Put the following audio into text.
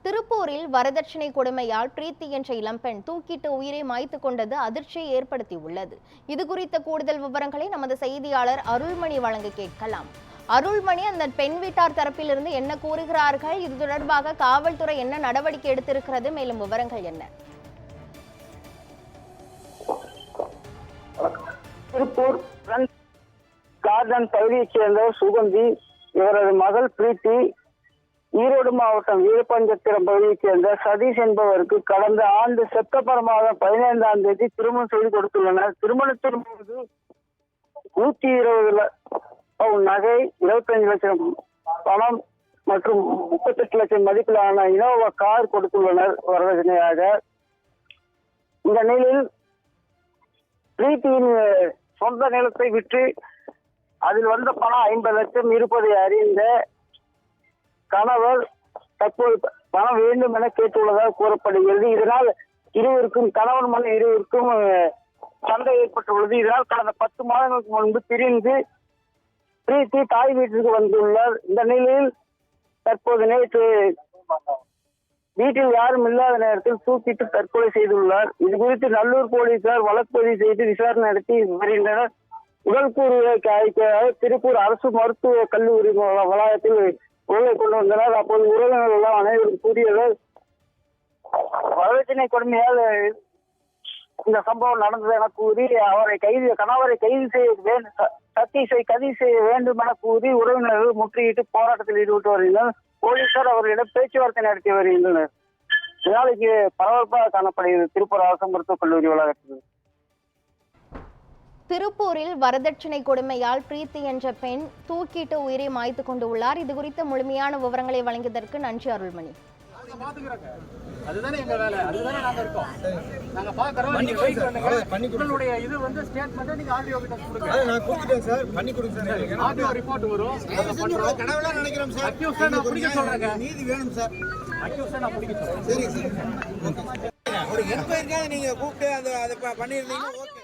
திருப்பூரில் வரதட்சணை கொடுமையால் பிரீத்தி என்ற இளம்பெண் தூக்கிட்டு உயிரை மாய்த்து கொண்டது அதிர்ச்சியை ஏற்படுத்தியுள்ளது. இது குறித்த கூடுதல் விவரங்களை நமது செய்தியாளர் அருள்மணி வழங்க கேட்கலாம். அருள்மணி, அந்த பெண் வீட்டார் தரப்பிலிருந்து என்ன கூறுகிறார்கள்? இது தொடர்பாக காவல்துறை என்ன நடவடிக்கை எடுத்திருக்கிறது? மேலும் விவரங்கள் என்ன? திருப்பூர் கார்டன் பகுதியைச் சேர்ந்த சுகந்தி, இவரது மகள் பிரீத்தி ஈரோடு மாவட்டம் வீரபஞ்சத்திரம் பகுதியைச் சேர்ந்த சதீஷ் என்பவருக்கு கடந்த ஆண்டு செப்டம்பர் மாதம் 15ஆம் தேதி திருமணம் செய்து கொடுத்துள்ளனர். திருமணத்தின் போது 120 பவுன் நகை, 25 லட்சம் பணம் மற்றும் 38 லட்சம் மதிப்பிலான இனோவா கார் கொடுத்துள்ளனர் வரதட்சணையாக. இந்த நிலையில் பிரீத்தியின் சொந்த நிலத்தை விற்று அதில் வந்த பணம் 50 லட்சம் இருப்பதை அறிந்த கணவர் தற்போது பணம் வேண்டும் என கேட்டுள்ளதாக கூறப்படுகிறது. இதனால் இருவருக்கும், கணவன் மனைவி இருவருக்கும் சண்டை ஏற்பட்டுள்ளது. இதனால் கடந்த 10 மாதங்களுக்கு முன்பு பிரிந்து பிரீத்தி தாய் வீட்டிற்கு வந்துள்ளார். இந்த நிலையில் தற்போது நேற்று வீட்டில் யாரும் இல்லாத நேரத்தில் தூக்கிட்டு தற்கொலை செய்துள்ளார். இது குறித்து நல்லூர் போலீசார் வழக்கு பதிவு செய்து விசாரணை நடத்தி வருகின்றனர். உடல்கூறு திருப்பூர் அரசு மருத்துவ கல்லூரி வளாகத்தில் உடலை கொண்டு வந்தனர். அப்போது உறவினர்கள் எல்லாம் அனைவரும் கூறியவர் வரதட்சணை கொடுமையால் இந்த சம்பவம் நடந்தது என கூறி கணவரை கைது செய்ய வேண்டும், சதீஷை கைது செய்ய வேண்டும் என கூறி உறவினர்கள் முற்றுகையிட்டு போராட்டத்தில் ஈடுபட்டு வருகின்றனர். போலீசார் அவர்களிடம் பேச்சுவார்த்தை நடத்தி வருகின்றனர். நாளைக்கு பரபரப்பாக காணப்படுகிறது திருப்பூர் அரசு மருத்துவக் கல்லூரி வளாகத்தில். திருப்பூரில் வரதட்சணை கொடுமையால் பிரீத்தி என்ற பெண் தூக்கிட்டு உயிரை மாய்த்து கொண்டு உள்ளார். இது குறித்த முழுமையான விவரங்களை வழங்கியதற்கு நன்றி அருள்மணி. அதுதானே எங்க வேலை, அதுதானே நாங்க இருக்கோம். நாங்க பாக்குறோம், நீங்க வெயிட் பண்ணுங்க. உங்களுடைய இது வந்து ஸ்டேட்மென்ட் நீங்க ஆடியோ கிட்ட கொடுங்க. நான் கொடுத்துட்டேன் சார், பண்ணி கொடுங்க சார். ஆடியோ ரிப்போர்ட் வரும். நாங்க பண்றோம். கனவுல நினைக்கிறோம் சார். அக்யூஸ்ட் நான் பிடிக்க சொல்றேங்க. நீதி வேணும் சார். அக்யூஸ்ட் நான் பிடிக்க சொல்றேன். சரி சார். ஒரு என்கொயரிக்காக நீங்க கூப்பிட்டு அதை பண்ணிருந்தீங்க. ஓகே.